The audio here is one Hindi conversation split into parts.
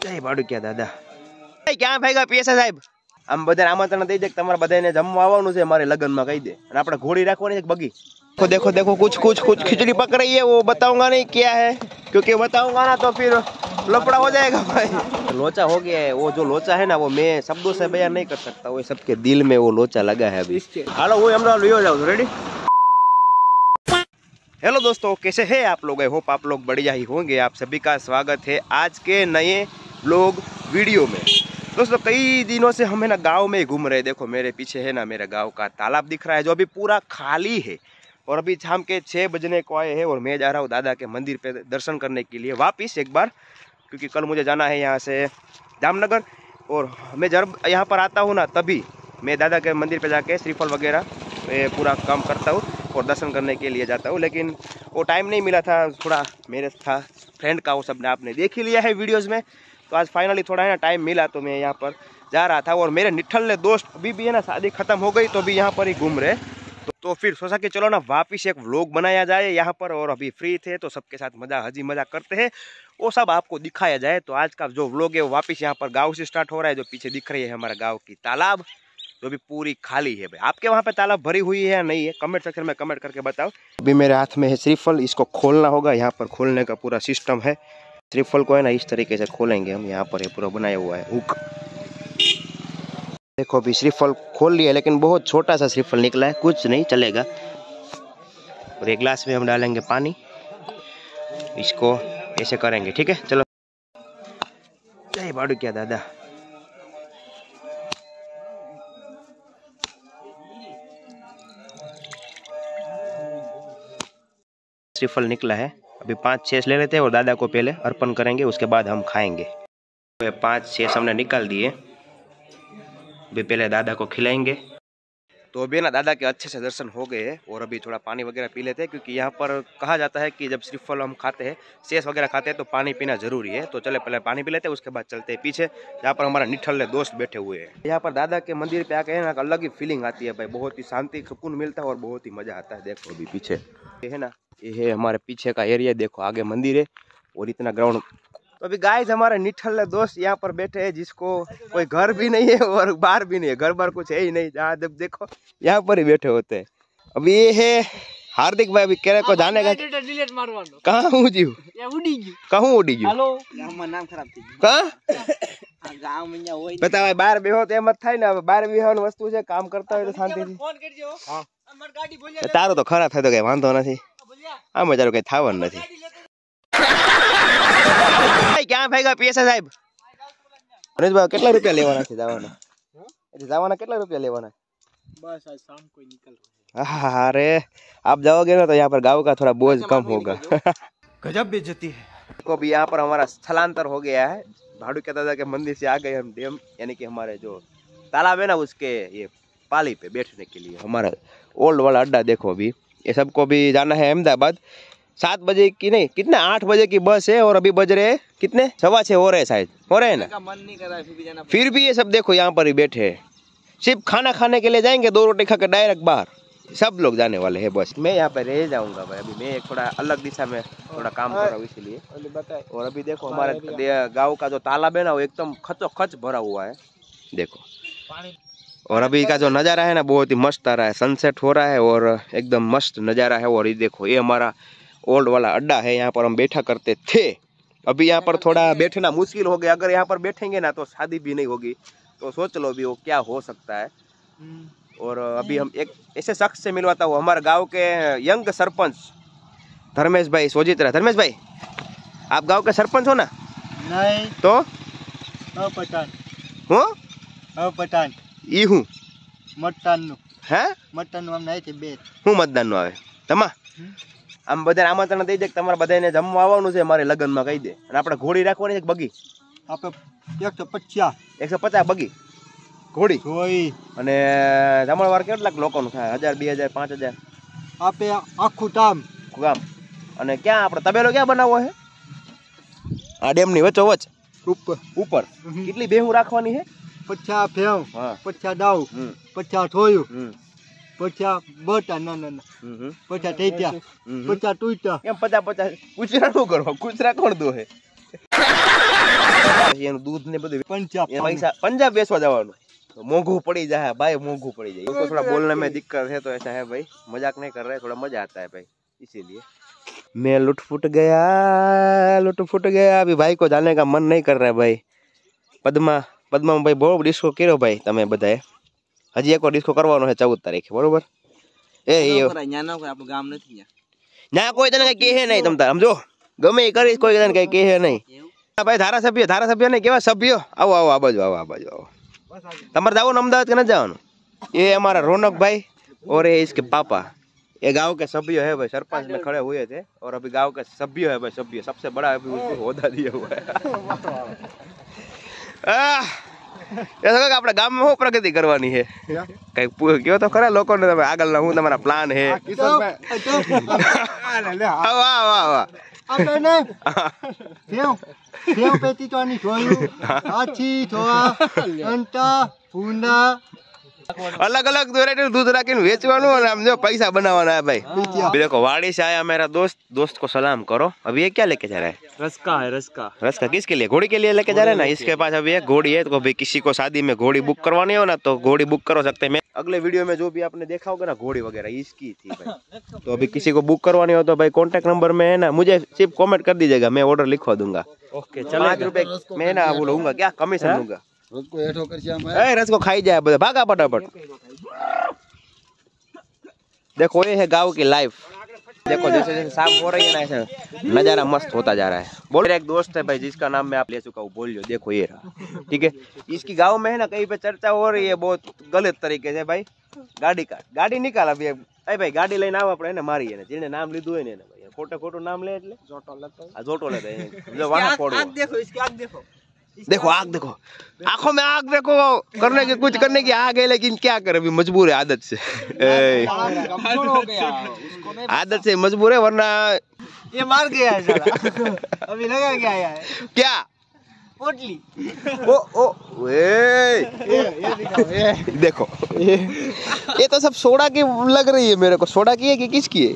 જય ભાડુકિયા દાદા. ક્યાં ભાગ્યા પીએસઆઈ સાહેબ? આમ બધાને આમંત્રણ દઈ દે કે તમારે બધાને જમવા આવવાનું છે મારે લગનમાં કહી દે. અને આપણે ઘોડી રાખવાની છે બગી. देखो देखो देखो कुछ कुछ कुछ खिचड़ी पक रही है, वो बताऊंगा नहीं क्या है, क्योंकि बताऊंगा ना तो फिर लफड़ा हो जाएगा भाई. लोचा हो गया है, वो जो लोचा है ना वो मैं शब्दों से बयान नहीं कर सकता, वो सबके दिल में वो लोचा लगा है अभी. हेलो वो हम लोग लियो जाओ. रेडी? हेलो दोस्तों, कैसे हैं आप लोग? आई होप आप लोग बढ़िया ही होंगे. आप सभी का स्वागत है आज के नए व्लॉग वीडियो में. दोस्तों कई दिनों से हम है ना गांव में घूम रहे हैं. देखो मेरे पीछे है ना मेरे गांव का तालाब दिख रहा है जो अभी पूरा खाली है. और अभी शाम के 6 बजने को आए हैं और मैं जा रहा हूँ दादा के मंदिर पे दर्शन करने के लिए वापिस एक बार, क्योंकि कल मुझे जाना है यहाँ से जामनगर. और मैं जब यहाँ पर आता हूँ ना तभी मैं दादा के मंदिर पे जाके श्रीफल वगैरह पूरा काम करता हूँ और दर्शन करने के लिए जाता हूँ. लेकिन वो टाइम नहीं मिला था, थोड़ा मेरे था फ्रेंड का, वो सब ने आपने देख ही लिया है वीडियोज़ में. तो आज फाइनली थोड़ा है ना टाइम मिला तो मैं यहाँ पर जा रहा था. और मेरे निठल्ले दोस्त अभी भी है ना शादी ख़त्म हो गई तो अभी यहाँ पर ही घूम रहे. तो फिर सोचा कि चलो ना वापिस एक व्लॉग बनाया जाए यहाँ पर. और अभी फ्री थे तो सबके साथ हंसी मजा करते हैं, वो सब आपको दिखाया जाए. तो आज का जो व्लॉग है वो वापिस यहाँ पर गाँव से स्टार्ट हो रहा है. जो पीछे दिख रही है हमारा गाँव की तालाब जो भी पूरी खाली है. भाई आपके वहाँ पे तालाब भरी हुई है या नहीं है, कमेंट सेक्शन में कमेंट करके बताओ. अभी मेरे हाथ में है श्रीफल, इसको खोलना होगा. यहाँ पर खोलने का पूरा सिस्टम है. श्रीफल को है ना इस तरीके से खोलेंगे हम. यहाँ पर ये पूरा बनाया हुआ है हुक. देखो अभी श्रीफल खोल लिया, लेकिन बहुत छोटा सा श्रीफल निकला है, कुछ नहीं चलेगा. और एक गिलास में हम डालेंगे पानी, इसको ऐसे करेंगे. ठीक है चलो. जय भाडुकिया दादा. श्रीफल निकला है, अभी 5-6 ले लेते हैं और दादा को पहले अर्पण करेंगे, उसके बाद हम खाएंगे. 5-6 हमने निकाल दिए, अभी पहले दादा को खिलाएंगे. तो अभी ना दादा के अच्छे से दर्शन हो गए हैं और अभी थोड़ा पानी वगैरह पी लेते हैं, क्योंकि यहाँ पर कहा जाता है कि जब श्रीफल हम खाते हैं, शेष वगैरह खाते हैं तो पानी पीना जरूरी है. तो चले पहले पानी पी लेते हैं, उसके बाद चलते हैं पीछे जहाँ पर हमारा निठल्ले दोस्त बैठे हुए हैं. यहाँ पर दादा के मंदिर पे आके ना अलग ही फीलिंग आती है भाई, बहुत ही शांति सुकून मिलता है और बहुत ही मजा आता है. देखो अभी पीछे ये है ना, ये है हमारे पीछे का एरिया. देखो आगे मंदिर है और इतना ग्राउंड. तो अभी गाइस हमारे निठल्ले दोस्त यहाँ पर बैठे हैं, जिसको कोई घर भी नहीं है और बाहर भी नहीं है, घर बार कुछ है ही नहीं. जहाँ जब देखो यहाँ पर ही बैठे होते हैं. अभी ये है हार्दिक भाई, अभी कह को जाने का कहाँ हूँ जी, कहूँ उड़ी गई कहाँ बता भाई. बाहर बेहो तो एम थाय ने, बाहर बेहવાની વસ્તુ છે, કામ કરતા હોય તો શાંતિથી. તારું તો ખરા થાય તો કઈ વાંધો નથી, આમ તારું કઈ થાવાનું નથી. ક્યાં ભાગ્યા પીએસઆઈ સાહેબ? મનોજભાઈ કેટલા રૂપિયા લેવાના છે જવાના? જવાના કેટલા રૂપિયા લેવાના? बस आज शाम को निकल रहे हैं. अरे आप जाओगे ना तो यहाँ पर गाँव का थोड़ा बोझ कम होगा. गजब बेइज्जती है. तो भी यहाँ पर हमारा स्थलांतर हो गया है. भाडुकिया दादा के मंदिर से आ गए हम डैम, यानी कि हमारे जो तालाब है ना उसके ये पाली पे बैठने के लिए. हमारा ओल्ड वाला अड्डा देखो. अभी ये सबको भी जाना है अहमदाबाद. 7 बजे की नहीं, कितने 8 बजे की बस है और अभी बज रहे कितने 6:15 हो रहे हैं, शायद हो रहे हैं ना. मन नहीं कर रहा फिर भी जाना. फिर भी ये सब देखो यहाँ पर ही बैठे हैं. सिर्फ खाना खाने के लिए जाएंगे, 2 रोटी खा के डायरेक्ट बाहर. सब लोग जाने वाले हैं बस. मैं यहाँ पे रह जाऊंगा भाई. अभी मैं थोड़ा अलग दिशा में थोड़ा काम कर रहा हूँ इसीलिए. और अभी देखो हमारे गाँव का जो तालाब है ना वो एकदम खचोखच भरा हुआ है. देखो और अभी का जो नज़ारा है ना बहुत ही मस्त आ रहा है. सनसेट हो रहा है और एकदम मस्त नज़ारा है. और ये देखो ये हमारा ओल्ड वाला अड्डा है, यहाँ पर हम बैठा करते थे. अभी यहाँ पर थोड़ा बैठना मुश्किल हो गया. अगर यहाँ पर बैठेंगे ना तो शादी भी नहीं होगी. तो सोच लो भी वो क्या हो सकता है. और अभी हम एक ऐसे शख्स से मिलवाता हूँ, हमारे गांव के यंग सरपंच धर्मेश भाई सोजित्रा. धर्मेश भाई आप गांव के सरपंच हो ना? नहीं तो पठान हो. पठान ई हूँ मतदान है. मतदान नहीं थे बेट हूँ मतदान आवे तमा. આમ બધાને આમંત્રણ દઈ દે કે તમારે બધાને જમવા આવવાનું છે મારે લગનમાં કહી દે. અને આપણે ઘોડી રાખવાની છે બગી. આપણે 150 બગી ઘોડી જોઈ. અને જમણવાર કેટલાક લોકોનું થાય? 1000 2000 5000 આપે આખું ગામ. અને ક્યાં આપણે તબેલો ક્યાં બનાવવો છે? આ ડેમની વચ્ચોવચ્ચ ઉપર કેટલી ભેહું રાખવાની છે? 50 ભેહું, 50 દાવ, 50 થોયું, 50 બટા ના ના 50 ટેટ્યા, 50 ટૂટા. એમ 50 કૂચરા શું કરવા? કૂચરા કોણ દો હે? પછી એનું દૂધ ને બધું પૈસા પંજાબ બેસવા જવાનું मोंघू पड़ी जाए भाई, मोंघू पड़ी जाए। उसको थोड़ा बोलने में दिक्कत है तो ऐसा है भाई, मजाक नहीं कर रहे, थोड़ा मजा आता है भाई, इसीलिए। मैं लुट फुट गया। अभी भाई को जाने का मन नहीं कर रहा है भाई। पद्मा भाई बहुत डिस्को करो भाई तमे बधाए। हजी एक डिस्को करवानो है 14 तारीखे बरोबर। न्या कोई तने कई कहे नहीं, तम तार समझो गमे करी कोई तने कई कहे नहीं भाई। धारासभ्य ने केवा सभ्य आओ आ बाजू आओ। तमर जाओ अमदावाद के न जाओ। ये हमारा रौनक भाई और ये इसके पापा, ये गांव के सभ्य है भाई, सरपंच में खड़े हुए थे और अभी गांव के सभ्य है भाई, सभ्य सबसे बड़ा अभी उसको होदा दिया हुआ है। ऐसा अपने गाम में प्रगति करवानी है कई क्यों तो खरा लोगों ने आगल हूँ तमारा प्लान है। अलग अलग दूध राखीने वेचवानुं और आम जो पैसा बनावाना है भाई। देखो वाड़ी से आया मेरा दोस्त को सलाम करो। अभी ये क्या लेके जा रहा है? रस्का है। रस्का किसके लिए? घोड़ी के लिए लेके जा रहा है ना। इसके पास अभी एक घोड़ी है, तो भाई किसी को शादी में घोड़ी बुक करवानी हो ना तो घोड़ी बुक करो सकते हैं। मैं अगले वीडियो में जो भी आपने देखा होगा ना घोड़ी वगैरह इसकी थी भाई। तो अभी किसी को बुक करवानी हो तो भाई कॉन्टेक्ट नंबर में है ना, मुझे सिर्फ कॉमेंट कर दीजिएगा, मैं ऑर्डर लिखवा दूंगा। ओके चलो 5 रुपए मैं ना वो लूंगा, क्या कमीशन लूंगा। रस को खाई जाए बता, भागा फटाफट। देखो ये है गांव की लाइफ। देखो जैसे जैसे शाम हो रही है ना ऐसा नजारा मस्त होता जा रहा है। बोल एक दोस्त है भाई जिसका नाम मैं आप ले चुका हूँ, बोलियो। देखो ये रहा, ठीक है। इसकी गांव में है ना कहीं पे चर्चा हो रही है बहुत गलत तरीके से भाई। गाड़ी निकाल अभी भाई, गाड़ी लઈને આવ આપણે એને મારીએ ને જેને નામ લીધું હોય ને ભાઈ ખોટું નામ લે એટલે જોટો લેતો જો વાના ફોડો। आग देखो, इसकी आग देखो, आग देखो, आंखों में आग देखो। करने की कुछ करने की आग है लेकिन क्या करे, अभी मजबूर है आदत से। आदत से मजबूर है वरना ये मार गया है साला। अभी लगा क्या आया है क्या पोटली। ये देखो ये तो सब सोडा की लग रही है मेरे को। सोडा की है कि किसकी है?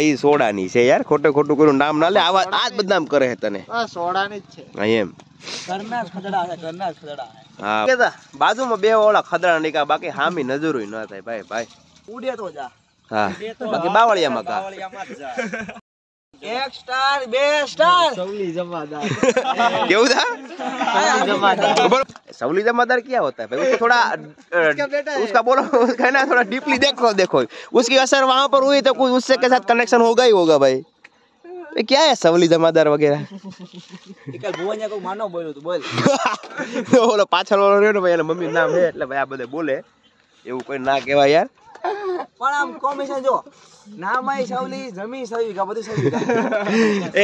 ये सोडा नहीं से यार, खोटो कोई नाम ना ले, आवाज आज बदनाम करे है तने। सोडा नहीं छे एम करना खदड़ा है। हां केदा बाजू में बे ओला खदड़ा निका, बाकी हामी नजर न थाय भाई उड़े तो जा। हां बाकी बावळिया में का 1 स्टार 2 स्टार सवली जमादार। क्यों था सवली जमादार क्या होता है भाई? उसको थोड़ा उसका बोलो उसका है ना थोड़ा डीपली देखो उसकी असर वहां पर हुई तो कुछ उससे के साथ कनेक्शन होगा ही होगा भाई। ये क्या है सवली जमादार वगैरह? इकल भुवनिया को मानो बोलो तो बोल। ओलो पाछળ વાળો રહ્યો ને ભાઈ એના મમ્મી નામ છે એટલે ભાઈ આ બધે બોલે એવું કોઈ ના કહેવાય यार। પણ આમ કોમ્બિનેશન જો નામ આઈ સવલી જમીન સવી કા બધી સવી એ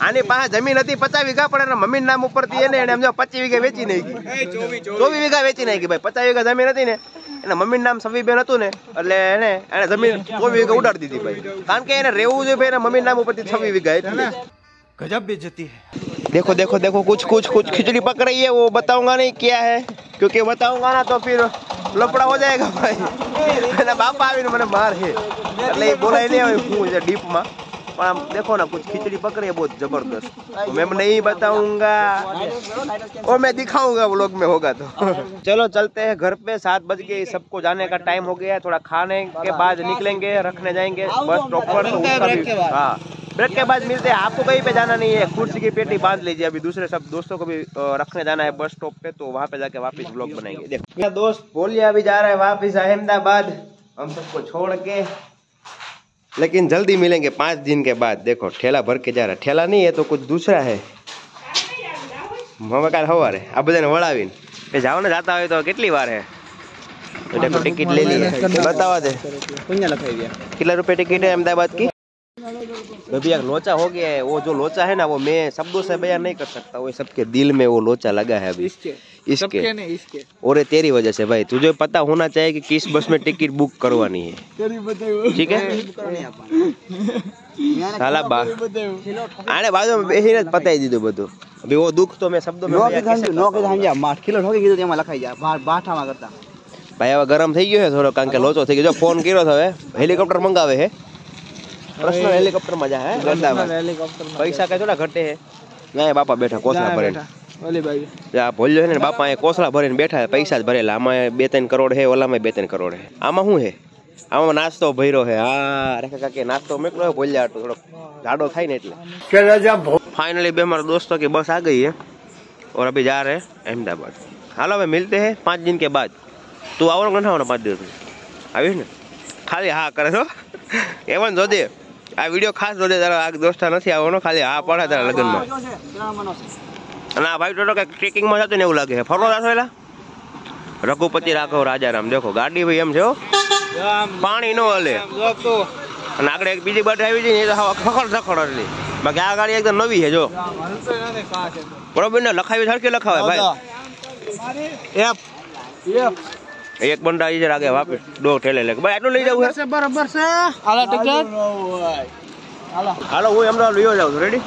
આની પાસે જમીન હતી 50 વીઘા પણ એના મમ્મી નામ ઉપરથી એને સમજો 25 વીઘા વેચી નાખી। 24 વીઘા વેચી નાખી ભાઈ। 50 વીઘા જમીન હતી ને એના મમ્મી નામ સવીબેન હતું ને એટલે એને જમીન 24 વીઘા ઉડાડી દીધી ભાઈ, કારણ કે એને રહેવું જોઈએ ભાઈ એના મમ્મી નામ ઉપરથી 26 વીઘા એટલે। गजब बेइज्जती है। देखो कुछ खिचड़ी पक रही है, वो बताऊंगा नहीं क्या है, क्योंकि बताऊंगा ना तो फिर लफड़ा हो जाएगा भाई। ना बापा आवीने मने मार है એટલે બોલાય નહીં હવે હું જે ડીપ માં પણ આમ देखो ना कुछ खिचड़ी पक रही है बहुत जबरदस्त। तो मैं नहीं बताऊंगा, वो मैं दिखाऊंगा व्लॉग में होगा तो। चलो चलते हैं घर पे, 7 बज गए, सबको जाने का टाइम हो गया है। थोड़ा खाने के बाद निकलेंगे, रखने जाएंगे बस स्टॉप पर। हाँ ब्रेक के बाद मिलते हैं। आपको कहीं पे जाना नहीं है, कुर्सी की पेटी बांध लीजिए। अभी दूसरे सब दोस्तों को भी रखने जाना है बस स्टॉप पे, तो वहाँ पे जाके वापस व्लॉग बनाएंगे। देखो मेरा दोस्त बोलिए अभी जा रहा है वापस अहमदाबाद हम सबको छोड़ के, लेकिन जल्दी मिलेंगे 5 दिन के बाद। देखो ठेला भर के जा रहा है, ठेला नहीं है तो कुछ दूसरा है। हम काल सवारे आ बधाने वळावीने जाओ ने जाता हो तो કેટલી વાર है। तो देखो टिकट ले ली है, बतावा दे कितना रुपए टिकट है अहमदाबाद की। अभी एक लोचा हो गया है, वो जो लोचा है ना वो मैं शब्दों से बयान नहीं कर सकता, वो सबके दिल में वो लोचा लगा है अभी। इसके और ये तेरी वजह से भाई, तुझे पता होना चाहिए कि किस बस में टिकट बुक करवानी है, ठीक है। साला बा आने बाजू में बेहीने बताई दीधું બધું। अभी वो दुख तो मैं शब्दों में लखाई जा बाठाમાં करता भाई। હવે ગરમ થઈ ગયો છે થોડો, કારણ કે લોચો થઈ ગયો। જો ફોન કર્યો તો હવે હેલિકોપ્ટર મંગાવે છે, पर्सनल हेलीकॉप्टर मजा है। पैसा का थोड़ा घटे है ना, बापा बैठा कोसना पड़े ઓલી ભાઈ આ ભોલ્યો છે ને બાપા અહીંયા કોસળા ભરીને બેઠા છે, પૈસા જ ભરેલા. આમાં 2-3 કરોડ છે, ઓલામાં 2-3 કરોડ છે. આમાં શું છે? આમાં નાસ્તો ભર્યો છે. હા રેખા કાકી નાસ્તો મોકલો ભોલ્યા હાટુ, થોડો જાડો થાય ને એટલે. फाइनली बे हमारे दोस्तों की बस आ गई है और अभी जा रहे हैं अहमदाबाद. हालो भाई मिलते हैं 5 दिन के बाद. તું આવવાનો નથી આવવાનો 5 દિવસ આવીશ ને? ખાલી હા કરે છો એવન જોજે આ વિડીયો ખાસ જોજે. તારા આ દોસ્તા નથી આવવાનો, ખાલી હા પડે તારા લગ્નમાં. અને આ ભાઈ તો કઈક ટ્રેકિંગમાં જતો ને એવું લાગે છે. ફરવા જશો એલા? રઘુપતિ રાઘવ રાજારામ. દેખો ગાડી ભાઈ એમ છે હો, પાણી નો હલે. અને આગળ એક બીજી બાટ આવી છે ને, એ તો ખખડ ખખડ હતી. બાકી આ ગાડી એકદમ નવી છે જો. બરોબર ને? લખાવી સરખી લખાવે ભાઈ. એક બંડા આવી છે આગે વાપી ડો ઠેલે લે ભાઈ આટલું લઈ જવું છે. બરાબર છે. હાલો ટિકિટ હાલો હું અમદાવાદ લઈ જાઉં છું. રેડી?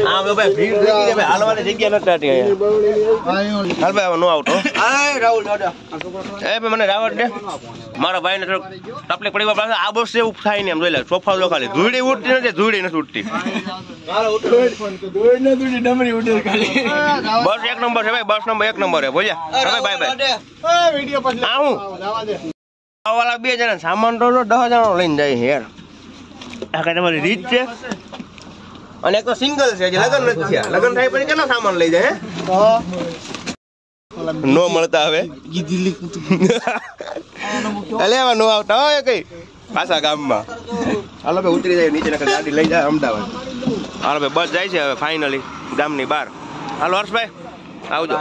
હા ભાઈ ભીડ દેખી દે ભાઈ, હાલવાની જગ્યા નથી આટી અહીંયા. હાલ ભાઈ નો આવતો. હાય રાહુલ દાદા એ ભાઈ મને રાવત દે. મારા ભાઈને થોડું તકલીફ પડી પાસે આ બસ એવું થાય ને એમ જોઈ લે. સોફા જો ખાલી ધૂળી ઉડતી નથી, ધૂળી નથી ઉડતી. બસ એક નંબર છે ભાઈ, બસ નંબર 1 નંબર છે. બોલ્યા હવે બાય બાય. વિડિયો પછી આવું વાળા 2 જણા સામાન તો 10 જણા લઈને જાય છે યાર. આ કઈ તમારી રીત છે? અને એક તો સિંગલ છે, જે લગન નથી થયા. લગન થાય પછી કેટલો સામાન લઈ જાય નો મળતા હવે. અલે હવે નો આવતા હોય કઈ પાછા ગામમાં. હાલો ભાઈ ઉતરી જાય નીચે, ગાડી લઈ જાય અમદાવાદ. હાલો ભાઈ બસ જાય છે હવે ફાઇનલી ગામની બહાર. હાલો હર્ષભાઈ આવજો.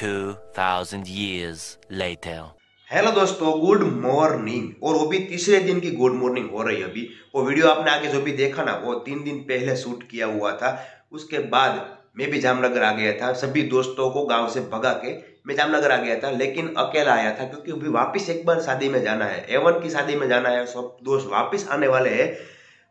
2000 years later. हेलो दोस्तों, गुड मॉर्निंग. और वो भी तीसरे दिन की गुड मॉर्निंग हो रही है अभी. वो वीडियो आपने आगे जो भी देखा ना, वो 3 दिन पहले शूट किया हुआ था. उसके बाद मैं भी जामनगर आ गया था. सभी दोस्तों को गांव से भगा के मैं जामनगर आ गया था, लेकिन अकेला आया था क्योंकि अभी वापस एक बार शादी में जाना है. एवन की शादी में जाना है, सब दोस्त वापस आने वाले हैं.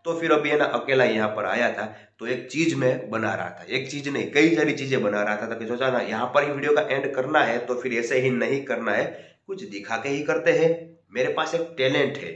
तो फिर अभी है ना अकेला यहाँ पर आया था. तो एक चीज मैं बना रहा था, एक चीज नहीं कई सारी चीजें बना रहा था. तो सोचा ना यहाँ पर ही वीडियो का एंड करना है, तो फिर ऐसे ही नहीं करना है, कुछ दिखा के ही करते हैं. मेरे पास एक टैलेंट है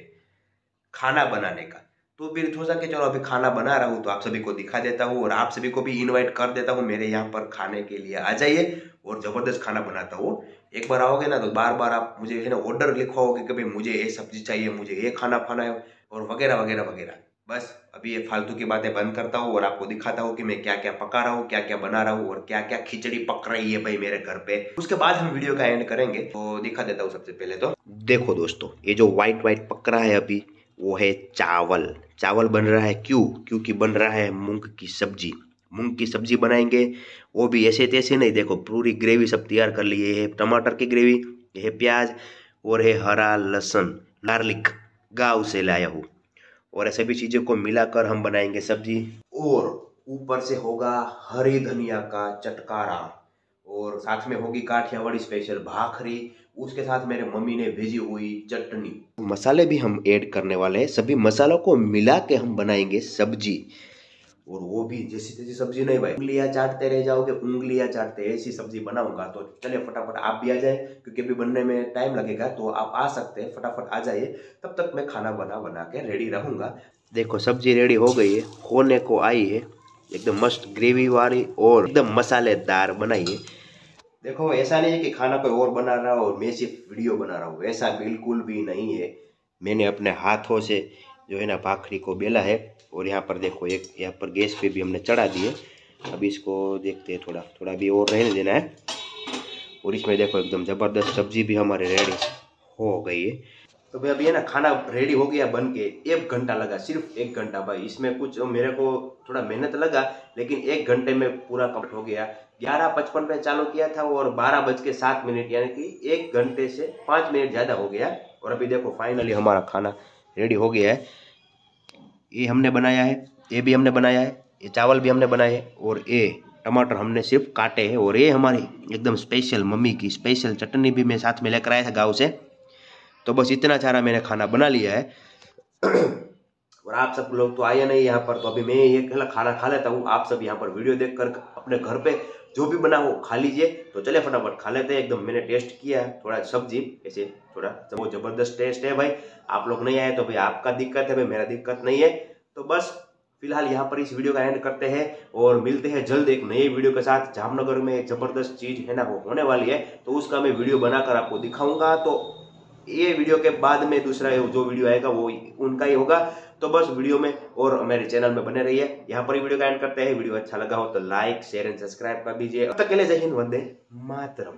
खाना बनाने का. तो फिर सोचा कि चलो अभी खाना बना रहा हूँ तो आप सभी को दिखा देता हूँ और आप सभी को भी इनवाइट कर देता हूँ मेरे यहाँ पर खाने के लिए. आ जाइए और जबरदस्त खाना बनाता हूँ. एक बार आओगे ना तो बार बार आप मुझे है ना ऑर्डर लिखवाओगे कि भाई मुझे ये सब्जी चाहिए, मुझे ये खाना खाना है और वगैरह वगैरह वगैरह. बस अभी ये फालतू की बातें बंद करता हूँ और आपको दिखाता हूँ कि मैं क्या क्या पका रहा हूँ, क्या क्या बना रहा हूँ और क्या क्या खिचड़ी पक रही है भाई मेरे घर पे. उसके बाद हम वीडियो का एंड करेंगे. तो दिखा देता हूँ सबसे पहले तो देखो दोस्तों, ये जो व्हाइट व्हाइट पक रहा है अभी वो है चावल. चावल बन रहा है क्यों? क्योंकि बन रहा है मूंग की सब्जी. मूंग की सब्जी बनाएंगे, वो भी ऐसे तैसे नहीं. देखो पूरी ग्रेवी सब तैयार कर ली है. टमाटर की ग्रेवी, ये है प्याज और है हरा लहसुन, गार्लिक गाँव से लाया हूँ. और ऐसे भी चीज़ों को मिलाकर हम बनाएंगे सब्जी. और ऊपर से होगा हरी धनिया का चटकारा और साथ में होगी काठियावाड़ी स्पेशल भाखरी. उसके साथ मेरे मम्मी ने भेजी हुई चटनी. मसाले भी हम ऐड करने वाले हैं. सभी मसालों को मिला के हम बनाएंगे सब्जी. और वो भी जैसी तैसी सब्जी नहीं भाई, उंगलियां चाटते रह जाओगे, उंगलियां चाटते ऐसी सब्जी बनाऊंगा. तो चलिए फटाफट आप भी आ जाए क्योंकि अभी बनने में टाइम लगेगा. तो आप आ सकते हैं, फटाफट आ जाइए. तब तक मैं खाना बना के रेडी रहूंगा. देखो सब्जी रेडी हो गई है, होने को आई है. एकदम मस्त ग्रेवी वाली और एकदम मसालेदार बनाई है. देखो ऐसा नहीं है कि खाना कोई और बना रहा हो और मैं सिर्फ वीडियो बना रहा हूँ, ऐसा बिल्कुल भी नहीं है. मैंने अपने हाथों से जो है ना भाखरी को बेला है. और यहाँ पर देखो एक यहाँ पर गैस पे भी हमने चढ़ा दिए. अभी इसको देखते हैं, थोड़ा थोड़ा भी और रहने देना है. और इसमें देखो एकदम ज़बरदस्त सब्जी भी हमारे रेडी हो गई है. तो भाई अभी है ना खाना रेडी हो गया बन के. 1 घंटा लगा, सिर्फ 1 घंटा भाई. इसमें कुछ मेरे को थोड़ा मेहनत लगा, लेकिन 1 घंटे में पूरा कंप्लीट हो गया. 11:55 पे चालू किया था और 12:07 यानी कि 1 घंटे से 5 मिनट ज़्यादा हो गया. और अभी देखो फाइनली हमारा खाना रेडी हो गया है. ये हमने बनाया है, ये भी हमने बनाया है, ये चावल भी हमने बनाए हैं और ये टमाटर हमने सिर्फ काटे हैं. और ये हमारी एकदम स्पेशल मम्मी की स्पेशल चटनी भी मैं साथ में लेकर आया था गाँव से. तो बस इतना सारा मैंने खाना बना लिया है. और आप सब लोग तो आए नहीं यहाँ पर, तो अभी मैं ये खाना खा लेता हूँ. आप सब यहाँ पर वीडियो देखकर अपने घर पे जो भी बना हो खा लीजिए. तो चले फटाफट खा लेते हैं. एकदम मैंने टेस्ट किया है थोड़ा सब्जी, ऐसे थोड़ा वो जबरदस्त टेस्ट है भाई. आप लोग नहीं आए तो भाई आपका दिक्कत है भाई, मेरा दिक्कत नहीं है. तो बस फिलहाल यहाँ पर इस वीडियो का एंड करते हैं और मिलते हैं जल्द एक नए वीडियो के साथ। जामनगर में एक जबरदस्त चीज है ना वो होने वाली है, तो उसका मैं वीडियो बनाकर आपको दिखाऊंगा। तो ये वीडियो के बाद में दूसरा जो वीडियो आएगा वो उनका ही होगा। तो बस वीडियो में और मेरे चैनल में बने रहिए। यहाँ पर ही वीडियो का एंड करते हैं। वीडियो अच्छा लगा हो तो लाइक शेयर एंड सब्सक्राइब कर दीजिए। अब तक के लिए जय हिंद, वंदे मातरम।